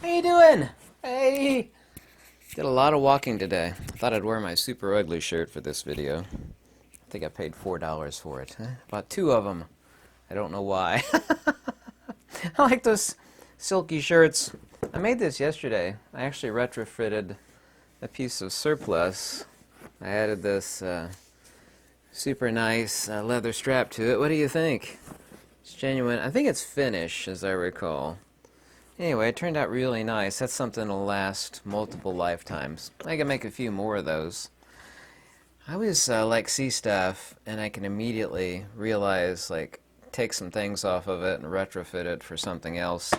How you doing? Hey! Did a lot of walking today. I thought I'd wear my super ugly shirt for this video. I think I paid $4 for it. Huh? Bought two of them. I don't know why. I like those silky shirts. I made this yesterday. I actually retrofitted a piece of surplus. I added this super nice leather strap to it. What do you think? It's genuine. I think it's finish, as I recall. Anyway, it turned out really nice. That's something that'll last multiple lifetimes. I can make a few more of those. I always like see stuff, and I can immediately realize, like, take some things off of it and retrofit it for something else.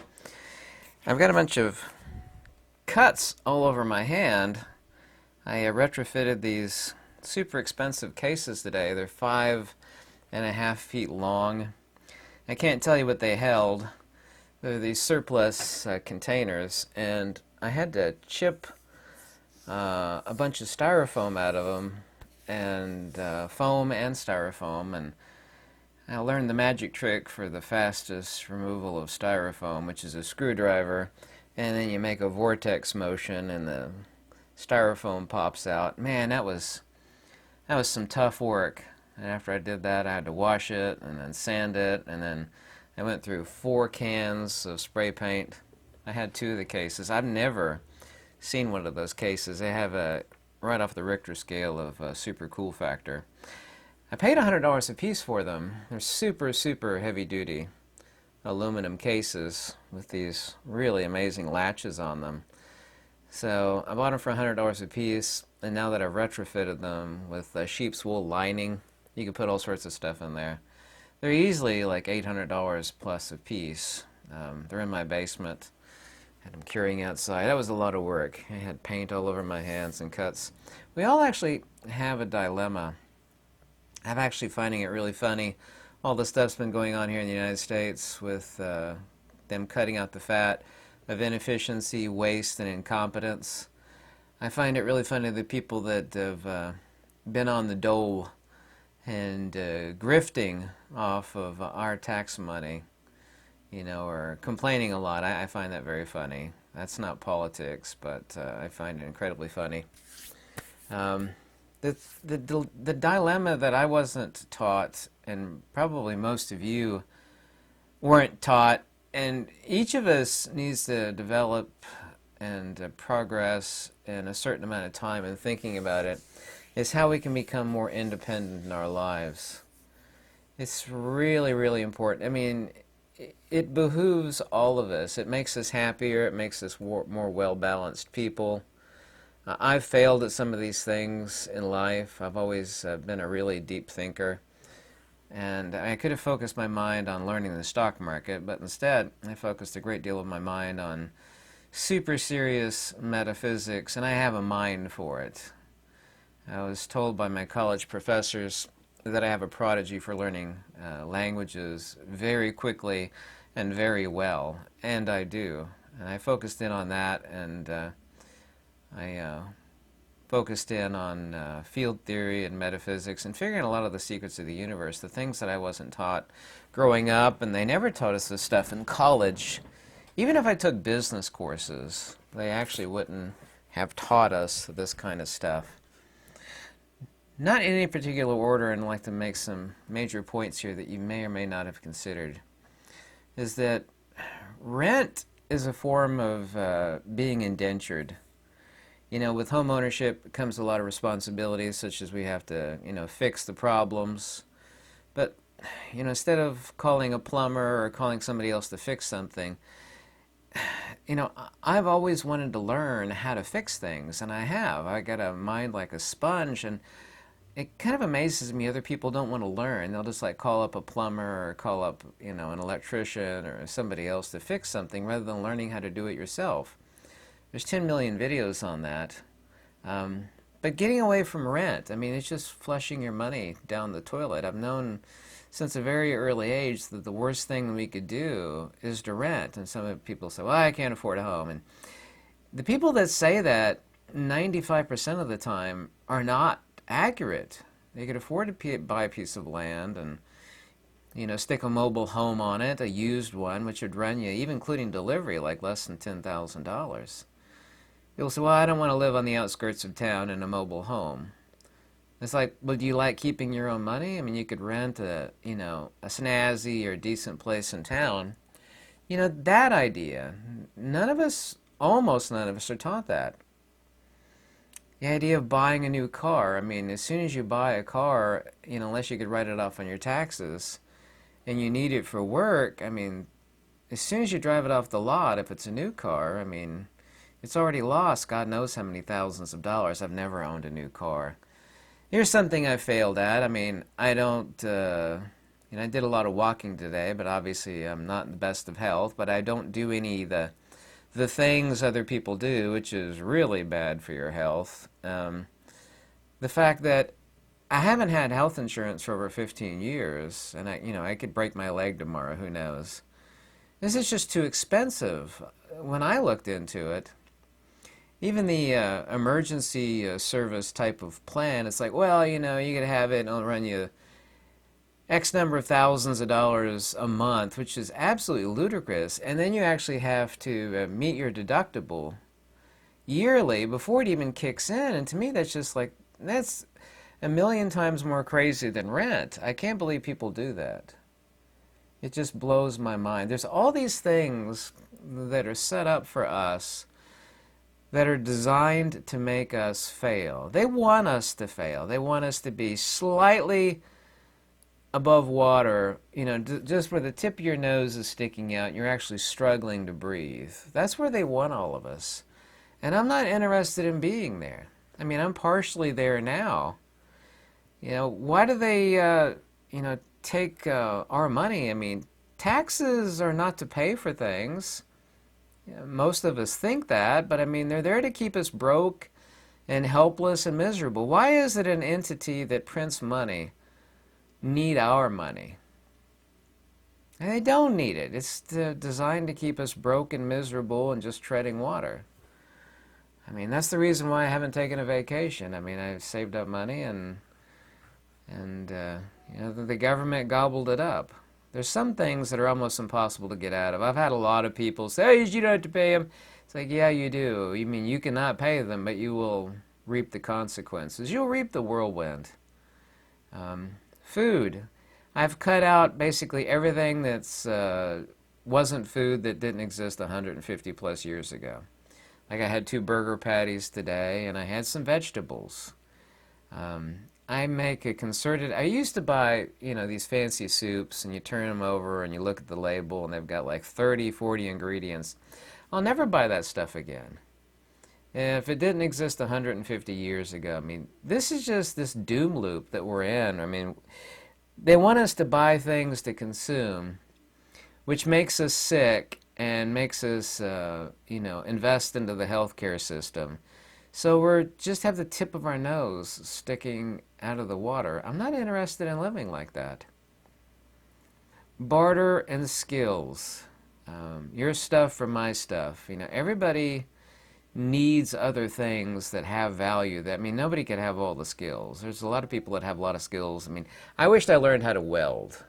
I've got a bunch of cuts all over my hand. I retrofitted these super expensive cases today. They're 5.5 feet long. I can't tell you what they held. They're these surplus containers, and I had to chip a bunch of styrofoam out of them, and foam and styrofoam, and I learned the magic trick for the fastest removal of styrofoam, which is a screwdriver, and then you make a vortex motion, and the styrofoam pops out. Man, that was some tough work. And after I did that, I had to wash it, and then sand it, and then I went through 4 cans of spray paint. I had 2 of the cases. I've never seen one of those cases. They have a right off the Richter scale of super cool factor. I paid $100 a piece for them. They're super, super heavy duty aluminum cases with these really amazing latches on them. So I bought them for $100 a piece, and now that I've retrofitted them with sheep's wool lining, you can put all sorts of stuff in there. They're easily like $800 plus a piece. They're in my basement. Had them curing outside. That was a lot of work. I had paint all over my hands and cuts. We all actually have a dilemma. I'm actually finding it really funny. All the stuff's been going on here in the United States with them cutting out the fat of inefficiency, waste, and incompetence. I find it really funny the people that have been on the dole and grifting off of our tax money, you know, or complaining a lot. I find that very funny. That's not politics, but I find it incredibly funny. The dilemma that I wasn't taught, and probably most of you weren't taught, and each of us needs to develop and progress in a certain amount of time and thinking about it, is how we can become more independent in our lives. It's really, really important. I mean, it behooves all of us. It makes us happier. It makes us more well-balanced people. I've failed at some of these things in life. I've always been a really deep thinker. And I could have focused my mind on learning the stock market, but instead I focused a great deal of my mind on super serious metaphysics, and I have a mind for it. I was told by my college professors that I have a prodigy for learning languages very quickly and very well, and I do. And I focused in on that, and I focused in on field theory and metaphysics and figuring a lot of the secrets of the universe, the things that I wasn't taught growing up, and they never taught us this stuff in college. Even if I took business courses, they actually wouldn't have taught us this kind of stuff. Not in any particular order, and I'd like to make some major points here that you may or may not have considered, is that rent is a form of being indentured. You know, with home ownership comes a lot of responsibilities, such as we have to, you know, fix the problems. But, you know, instead of calling a plumber or calling somebody else to fix something, you know, I've always wanted to learn how to fix things, and I have. I got a mind like a sponge, and it kind of amazes me other people don't want to learn. They'll just like call up a plumber or call up, you know, an electrician or somebody else to fix something rather than learning how to do it yourself. There's 10 million videos on that. But getting away from rent, I mean, it's just flushing your money down the toilet. I've known since a very early age that the worst thing we could do is to rent. And some people say, well, I can't afford a home. And the people that say that 95% of the time are not accurate. They could afford to buy a piece of land, and You know, stick a mobile home on it, a used one, which would run you, even including delivery, like less than $10,000. People say, well, I don't want to live on the outskirts of town in a mobile home. It's like, well, do you like keeping your own money? I mean, you could rent a, you know, a snazzy or decent place in town. You know, that idea, none of us, almost none of us are taught that. The idea of buying a new car, I mean, as soon as you buy a car, you know, unless you could write it off on your taxes, and you need it for work, I mean, as soon as you drive it off the lot, if it's a new car, I mean, it's already lost God knows how many thousands of dollars. I've never owned a new car. Here's something I failed at. I mean, I don't, you know, I did a lot of walking today, but obviously I'm not in the best of health, but I don't do any of the things other people do, which is really bad for your health. The fact that I haven't had health insurance for over 15 years, and you know, I could break my leg tomorrow, who knows. This is just too expensive. When I looked into it, even the emergency service type of plan, it's like, well, you know, you could have it and it'll run you X number of thousands of dollars a month, which is absolutely ludicrous. And then you actually have to meet your deductible yearly before it even kicks in. And to me, that's just like, that's a million times more crazy than rent. I can't believe people do that. It just blows my mind. There's all these things that are set up for us that are designed to make us fail. They want us to fail. They want us to be slightly above water, you know, just where the tip of your nose is sticking out, you're actually struggling to breathe. That's where they want all of us. And I'm not interested in being there. I mean, I'm partially there now. You know, why do they, you know, take our money? I mean, taxes are not to pay for things. You know, most of us think that, but I mean, they're there to keep us broke and helpless and miserable. Why is it an entity that prints money need our money? And they don't need it. It's designed to keep us broke and miserable and just treading water. I mean, that's the reason why I haven't taken a vacation. I mean, I've saved up money and you know, the government gobbled it up. There's some things that are almost impossible to get out of. I've had a lot of people say, hey, you don't have to pay them. It's like, yeah, you do. You mean you cannot pay them, but you will reap the consequences. You'll reap the whirlwind. Food. I've cut out basically everything that's wasn't food that didn't exist 150 plus years ago. Like I had 2 burger patties today, and I had some vegetables. I make a concerted, I used to buy, you know, these fancy soups, and you turn them over and you look at the label and they've got like 30, 40 ingredients. I'll never buy that stuff again. And if it didn't exist 150 years ago, I mean, this is just this doom loop that we're in. I mean, they want us to buy things to consume, which makes us sick and makes us, you know, invest into the healthcare system. So we're just have the tip of our nose sticking out of the water. I'm not interested in living like that. Barter and skills. Your stuff for my stuff. You know, everybody needs other things that have value. That, I mean, nobody can have all the skills. There's a lot of people that have a lot of skills. I mean, I wished I learned how to weld.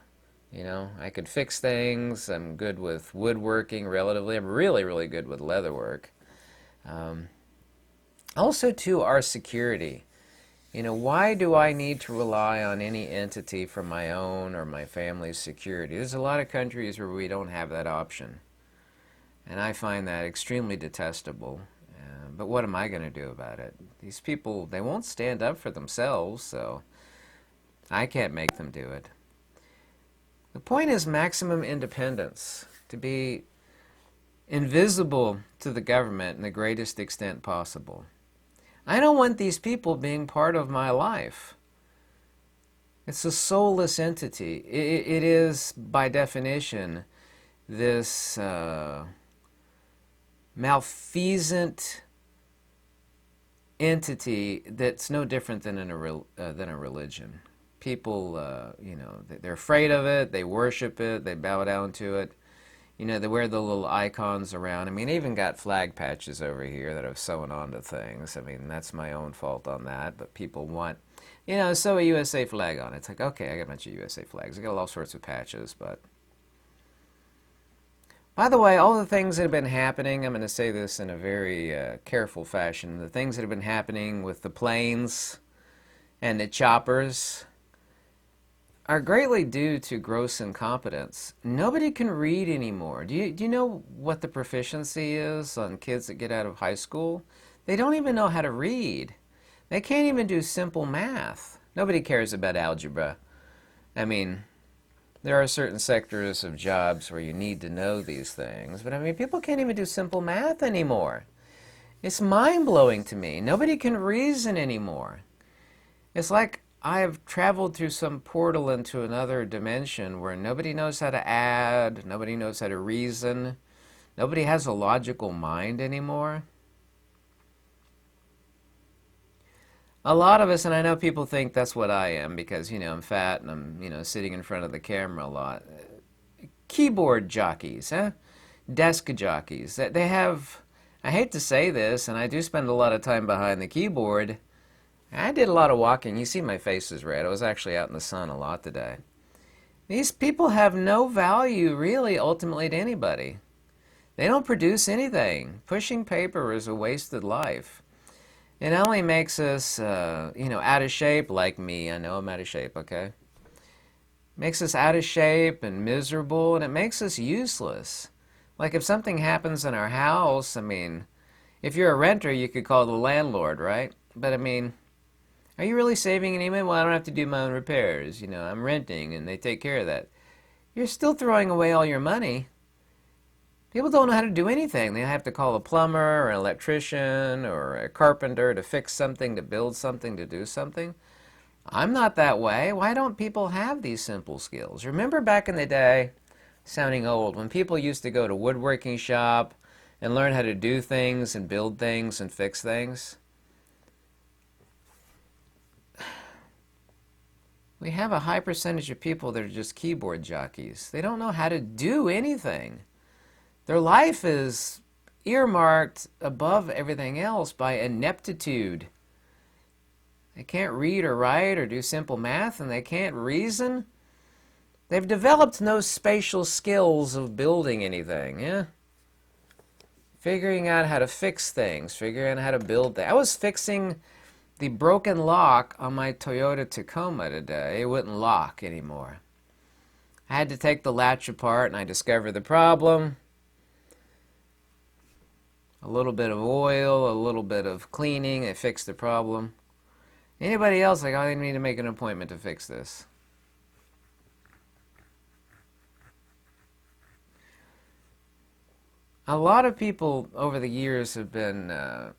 You know, I could fix things. I'm good with woodworking relatively. I'm really, really good with leatherwork. Also, too, our security. You know, why do I need to rely on any entity for my own or my family's security? There's a lot of countries where we don't have that option. And I find that extremely detestable. But what am I going to do about it? These people, they won't stand up for themselves, so I can't make them do it. The point is maximum independence, to be invisible to the government in the greatest extent possible. I don't want these people being part of my life. It's a soulless entity. It is, by definition, this malfeasant entity that's no different than a religion. People, you know, they're afraid of it, they worship it, they bow down to it. You know, they wear the little icons around. I mean, I even got flag patches over here that I've sewn onto things. I mean, that's my own fault on that, but people want You know, sew a USA flag on it. It's like, okay, I got a bunch of USA flags. I got all sorts of patches, but... By the way, all the things that have been happening, I'm going to say this in a very careful fashion, the things that have been happening with the planes and the choppers are greatly due to gross incompetence. Nobody can read anymore. Do you know what the proficiency is on kids that get out of high school? They don't even know how to read. They can't even do simple math. Nobody cares about algebra. I mean, there are certain sectors of jobs where you need to know these things, but I mean, people can't even do simple math anymore. It's mind-blowing to me. Nobody can reason anymore. It's like I've traveled through some portal into another dimension where nobody knows how to add, nobody knows how to reason, nobody has a logical mind anymore. A lot of us, and I know people think that's what I am because, you know, I'm fat and I'm, you know, sitting in front of the camera a lot. Keyboard jockeys, huh? Desk jockeys. They have, I hate to say this, and I do spend a lot of time behind the keyboard. I did a lot of walking. You see my face is red. I was actually out in the sun a lot today. These people have no value, really, ultimately, to anybody. They don't produce anything. Pushing paper is a wasted life. It only makes us, you know, out of shape, like me. I know I'm out of shape, okay? Makes us out of shape and miserable, and it makes us useless. Like if something happens in our house, I mean, if you're a renter, you could call the landlord, right? But I mean, are you really saving any money? Well, I don't have to do my own repairs. You know, I'm renting, and they take care of that. You're still throwing away all your money. People don't know how to do anything. They have to call a plumber or an electrician or a carpenter to fix something, to build something, to do something. I'm not that way. Why don't people have these simple skills? Remember back in the day, sounding old, when people used to go to woodworking shop and learn how to do things and build things and fix things? We have a high percentage of people that are just keyboard jockeys. They don't know how to do anything. Their life is earmarked above everything else by ineptitude. They can't read or write or do simple math, and they can't reason. They've developed no spatial skills of building anything, yeah? Figuring out how to fix things, figuring out how to build things. I was fixing the broken lock on my Toyota Tacoma today. It wouldn't lock anymore. I had to take the latch apart, and I discovered the problem. A little bit of oil, a little bit of cleaning, it fixed the problem. Anybody else, like, I need to make an appointment to fix this. A lot of people over the years have been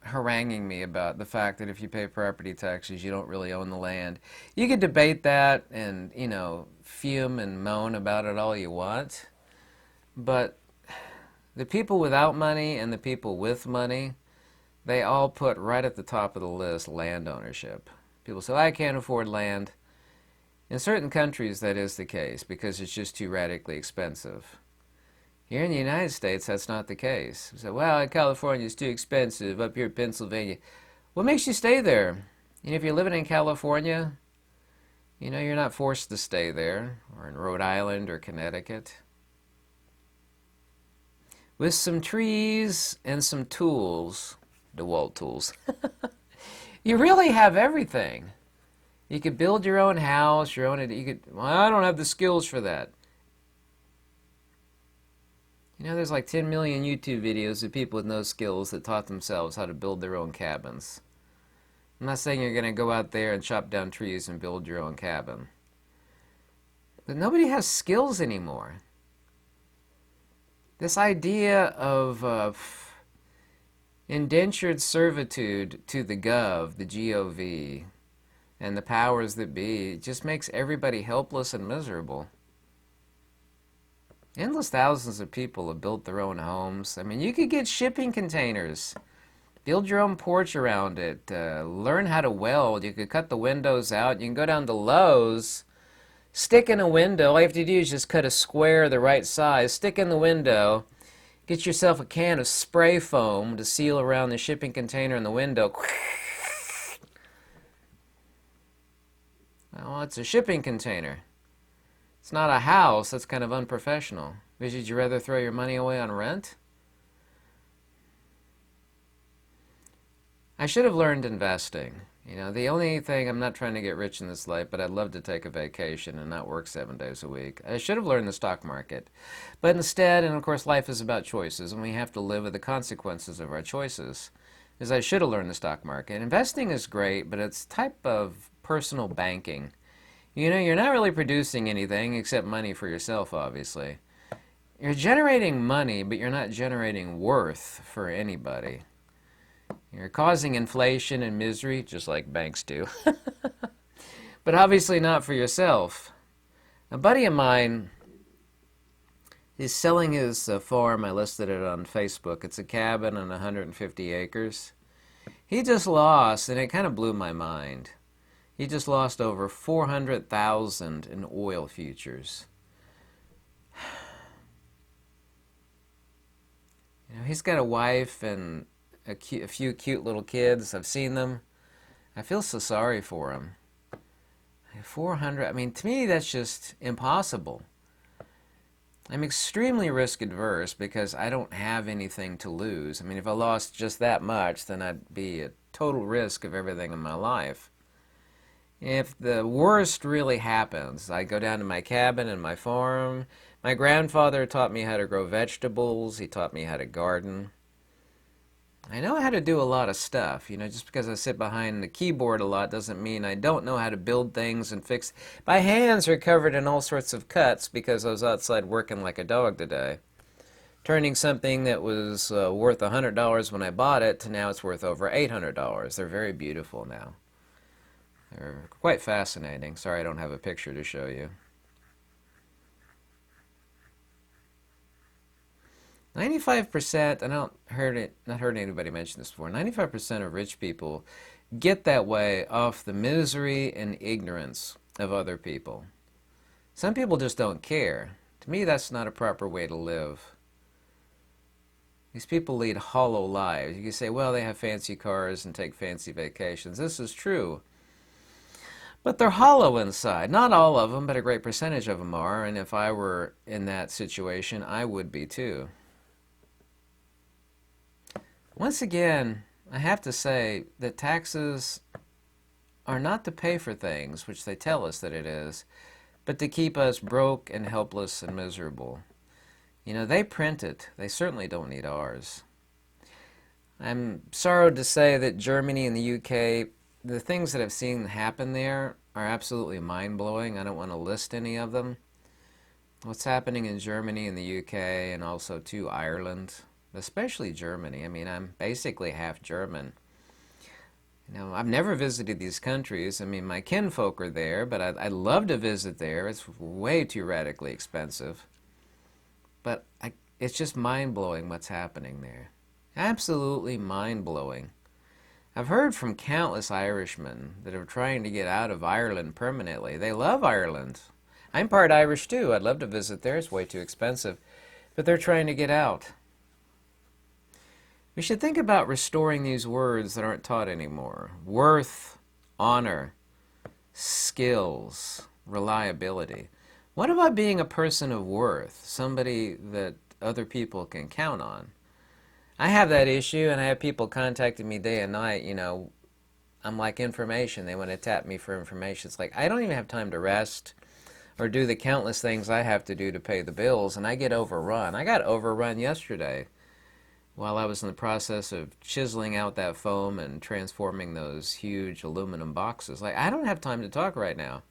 haranguing me about the fact that if you pay property taxes, you don't really own the land. You could debate that and, you know, fume and moan about it all you want, but the people without money and the people with money, they all put right at the top of the list land ownership. People say, I can't afford land. In certain countries, that is the case because it's just too radically expensive. Here in the United States, that's not the case. You say, well, California is too expensive, up here in Pennsylvania. What makes you stay there? You know, if you're living in California, you know, you're not forced to stay there, or in Rhode Island or Connecticut. With some trees and some tools, DeWalt tools, you really have everything. You could build your own house, well, I don't have the skills for that. You know, there's like 10 million YouTube videos of people with no skills that taught themselves how to build their own cabins. I'm not saying you're going to go out there and chop down trees and build your own cabin. But nobody has skills anymore. This idea of indentured servitude to the the G-O-V, and the powers that be, just makes everybody helpless and miserable. Endless thousands of people have built their own homes. I mean, you could get shipping containers, build your own porch around it, learn how to weld. You could cut the windows out. You can go down to Lowe's, stick in a window. All you have to do is just cut a square the right size, stick in the window, get yourself a can of spray foam to seal around the shipping container in the window. Well, it's a shipping container. It's not a house. That's kind of unprofessional. Would you rather throw your money away on rent? I should have learned investing. You know, the only thing, I'm not trying to get rich in this life, but I'd love to take a vacation and not work 7 days a week. I should have learned the stock market. But instead, and of course life is about choices, and we have to live with the consequences of our choices, is I should have learned the stock market. Investing is great, but it's type of personal banking. You know, you're not really producing anything except money for yourself, obviously. You're generating money, but you're not generating worth for anybody. You're causing inflation and misery, just like banks do. But obviously not for yourself. A buddy of mine is selling his farm. I listed it on Facebook. It's a cabin on 150 acres. He just lost, and it kind of blew my mind. He just lost over $400,000 in oil futures. You know, he's got a wife and a few cute little kids. I've seen them. I feel so sorry for him. 400, I mean, to me that's just impossible. I'm extremely risk adverse because I don't have anything to lose. I mean, if I lost just that much, then I'd be at total risk of everything in my life. If the worst really happens, I go down to my cabin and my farm. My grandfather taught me how to grow vegetables. He taught me how to garden. I know how to do a lot of stuff. You know, just because I sit behind the keyboard a lot doesn't mean I don't know how to build things and fix. My hands are covered in all sorts of cuts because I was outside working like a dog today. Turning something that was worth $100 when I bought it to now it's worth over $800. They're very beautiful now. They're quite fascinating. Sorry I don't have a picture to show you. 95%, I not heard anybody mention this before, 95% of rich people get that way off the misery and ignorance of other people. Some people just don't care. To me, that's not a proper way to live. These people lead hollow lives. You can say, well, they have fancy cars and take fancy vacations. This is true. But they're hollow inside. Not all of them, but a great percentage of them are. And if I were in that situation, I would be too. Once again, I have to say that taxes are not to pay for things, which they tell us that it is, but to keep us broke and helpless and miserable. You know, they print it. They certainly don't need ours. I'm sorry to say that Germany and the UK, the things that I've seen happen there are absolutely mind-blowing. I don't want to list any of them. What's happening in Germany and the UK and also to Ireland, especially Germany. I mean, I'm basically half German. You know, I've never visited these countries. I mean, my kinfolk are there, but I'd love to visit there. It's way too radically expensive. But it's just mind-blowing what's happening there. Absolutely mind-blowing. I've heard from countless Irishmen that are trying to get out of Ireland permanently. They love Ireland. I'm part Irish too. I'd love to visit there. It's way too expensive. But they're trying to get out. We should think about restoring these words that aren't taught anymore. Worth, honor, skills, reliability. What about being a person of worth? Somebody that other people can count on? I have that issue, and I have people contacting me day and night. You know, I'm like information. They want to tap me for information. It's like I don't even have time to rest or do the countless things I have to do to pay the bills, and I get overrun. I got overrun yesterday while I was in the process of chiseling out that foam and transforming those huge aluminum boxes. Like, I don't have time to talk right now.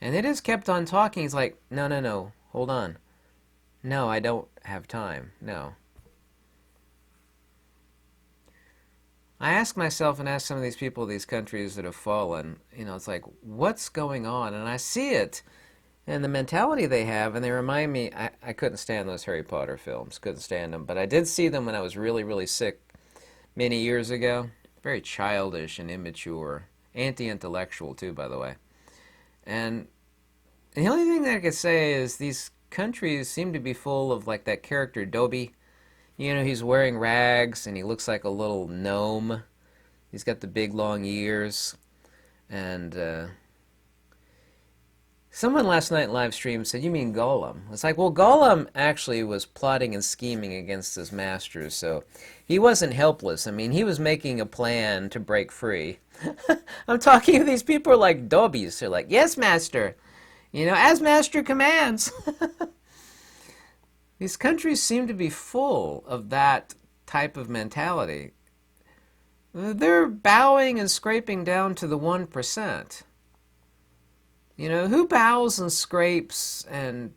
And they just kept on talking. He's like, no, hold on. No, I don't have time. No. I ask myself and ask some of these people, these countries that have fallen, you know, it's like, what's going on? And I see it in the mentality they have, and they remind me, I couldn't stand those Harry Potter films, couldn't stand them, but I did see them when I was really, really sick many years ago. Very childish and immature, anti-intellectual too, by the way. And the only thing that I could say is these countries seem to be full of like that character Dobby. You know, he's wearing rags and he looks like a little gnome. He's got the big long ears, and Someone last night in live stream said, "You mean Gollum?" It's like, well, Gollum actually was plotting and scheming against his masters, so he wasn't helpless. I mean, he was making a plan to break free. I'm talking to these people are like dobbies. They're like, "Yes, master. You know, as master commands." These countries seem to be full of that type of mentality. They're bowing and scraping down to the 1%. You know, who bows and scrapes and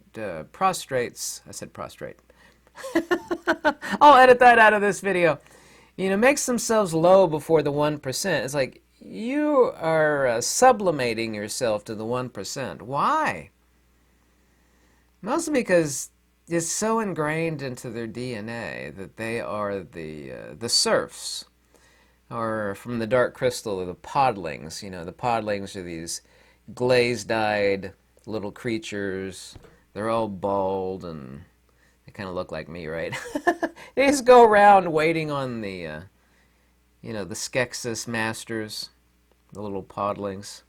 prostrates? I said prostrate. I'll edit that out of this video. You know, makes themselves low before the 1%. It's like, you are sublimating yourself to the 1%. Why? Mostly because it's so ingrained into their DNA that they are the serfs, or from the Dark Crystal, or the podlings. You know, the podlings are these glazed-eyed little creatures. They're all bald and they kind of look like me, right? They just go around waiting on the, you know, the Skeksis masters, the little podlings.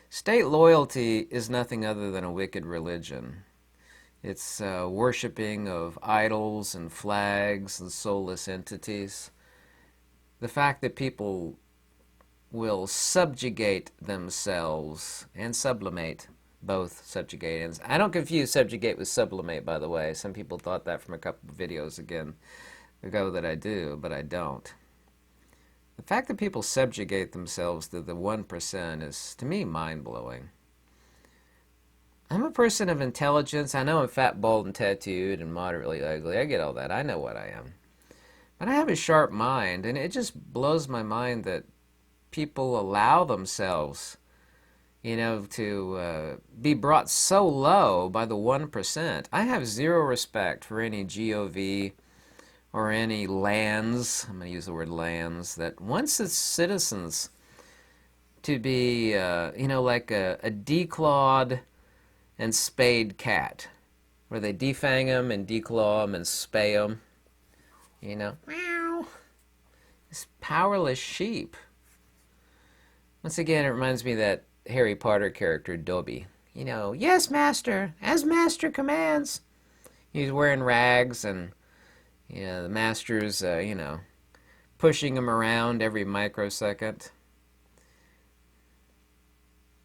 State loyalty is nothing other than a wicked religion. It's worshipping of idols and flags and soulless entities. The fact that people will subjugate themselves and sublimate, both subjugate and I don't confuse subjugate with sublimate, by the way. Some people thought that from a couple of videos ago that I do, but I don't. The fact that people subjugate themselves to the 1% is, to me, mind-blowing. I'm a person of intelligence. I know I'm fat, bald, and tattooed and moderately ugly. I get all that. I know what I am. But I have a sharp mind, and it just blows my mind that people allow themselves, you know, to be brought so low by the 1%. I have zero respect for any GOV or any lands, I'm going to use the word lands, that wants its citizens to be, you know, like a declawed and spayed cat, where they defang them and declaw them and spay them, you know. Meow. This powerless sheep. Once again, it reminds me of that Harry Potter character, Dobby. You know, yes, master, as master commands. He's wearing rags and, you know, the master's, you know, pushing him around every microsecond.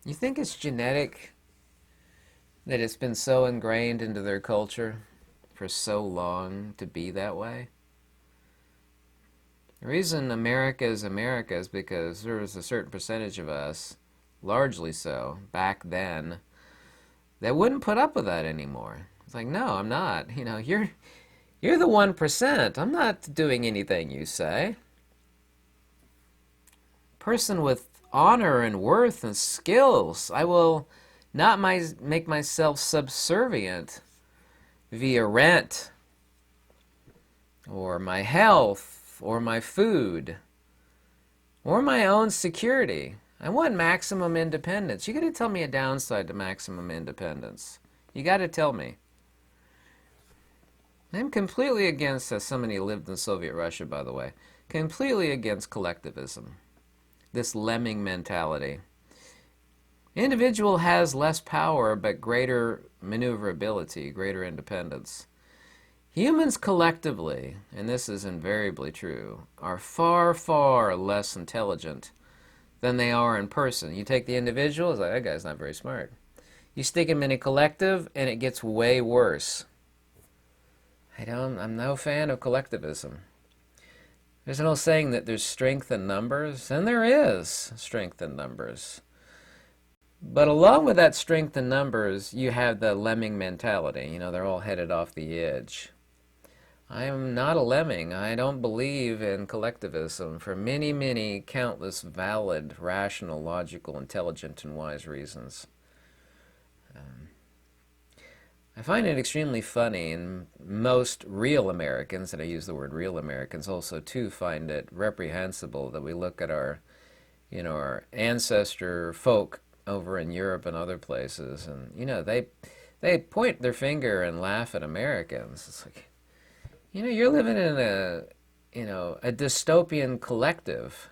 You think it's genetic, that it's been so ingrained into their culture for so long to be that way? The reason America is because there was a certain percentage of us, largely so, back then, that wouldn't put up with that anymore. It's like, no, I'm not. You know, you're the 1%. I'm not doing anything you say. Person with honor and worth and skills, I will not make myself subservient via rent or my health or my food or my own security. I want maximum independence. You got to tell me a downside to maximum independence. You got to tell me. I'm completely against, as somebody who lived in Soviet Russia, by the way, completely against collectivism, this lemming mentality. Individual has less power but greater maneuverability, greater independence. Humans collectively, and this is invariably true, are far, far less intelligent than they are in person. You take the individual, it's like, that guy's not very smart. You stick him in a collective, and it gets way worse. I'm no fan of collectivism. There's an old saying that there's strength in numbers, and there is strength in numbers. But along with that strength in numbers, you have the lemming mentality. You know, they're all headed off the edge. I am not a lemming. I don't believe in collectivism for many, many countless valid, rational, logical, intelligent, and wise reasons. I find it extremely funny, and most real Americans, and I use the word real Americans also too, find it reprehensible that we look at our, you know, our ancestor folk over in Europe and other places, and, you know, they point their finger and laugh at Americans. It's like, you know, you're living in a, you know, a dystopian collective.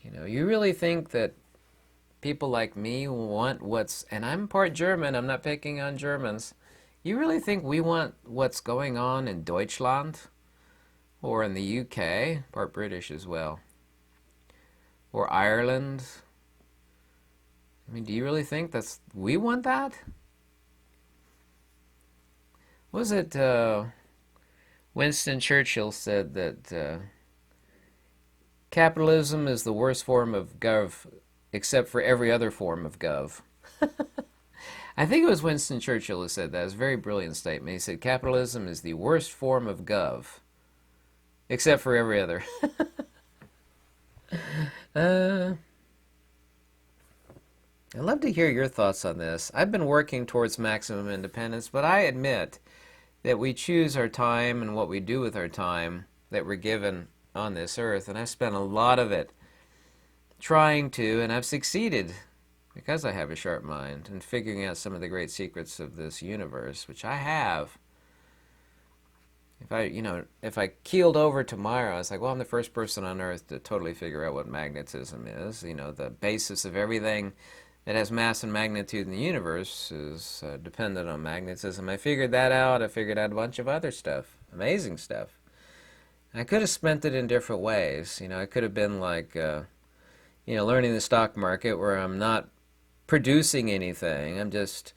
You know, you really think that people like me want what's, and I'm part German, I'm not picking on Germans. You really think we want what's going on in Deutschland or in the UK, part British as well, or Ireland? I mean, do you really think we want that? Was it Winston Churchill said that capitalism is the worst form of gov except for every other form of gov. I think it was Winston Churchill who said that. It was a very brilliant statement. He said capitalism is the worst form of gov except for every other. I'd love to hear your thoughts on this. I've been working towards maximum independence, but I admit that we choose our time and what we do with our time that we're given on this earth, and I've spent a lot of it trying to, and I've succeeded because I have a sharp mind in figuring out some of the great secrets of this universe, which I have. If I keeled over tomorrow, I was like, well, I'm the first person on earth to totally figure out what magnetism is. The basis of everything that has mass and magnitude in the universe is dependent on magnetism. I figured that out. I figured out a bunch of other stuff, amazing stuff. I could have spent it in different ways. I could have been like, learning the stock market where I'm not producing anything. I'm just,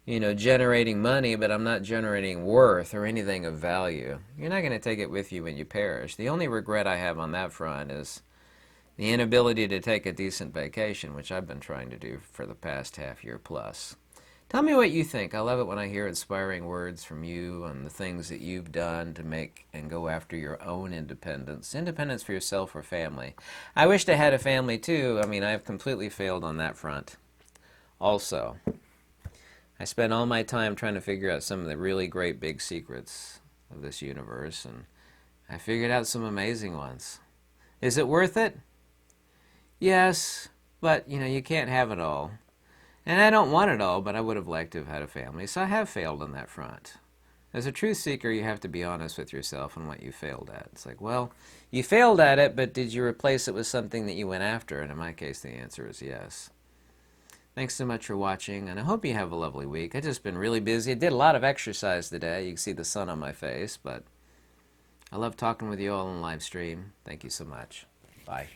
generating money, but I'm not generating worth or anything of value. You're not going to take it with you when you perish. The only regret I have on that front is the inability to take a decent vacation, which I've been trying to do for the past half year plus. Tell me what you think. I love it when I hear inspiring words from you on the things that you've done to make and go after your own independence. Independence for yourself or family. I wished I had a family too. I mean, I've completely failed on that front. Also, I spent all my time trying to figure out some of the really great big secrets of this universe, and I figured out some amazing ones. Is it worth it? Yes, but you can't have it all. And I don't want it all, but I would have liked to have had a family, so I have failed on that front. As a truth seeker, you have to be honest with yourself on what you failed at. It's like, well, you failed at it, but did you replace it with something that you went after? And in my case, the answer is yes. Thanks so much for watching, and I hope you have a lovely week. I've just been really busy. I did a lot of exercise today. You can see the sun on my face, but I love talking with you all on live stream. Thank you so much. Bye.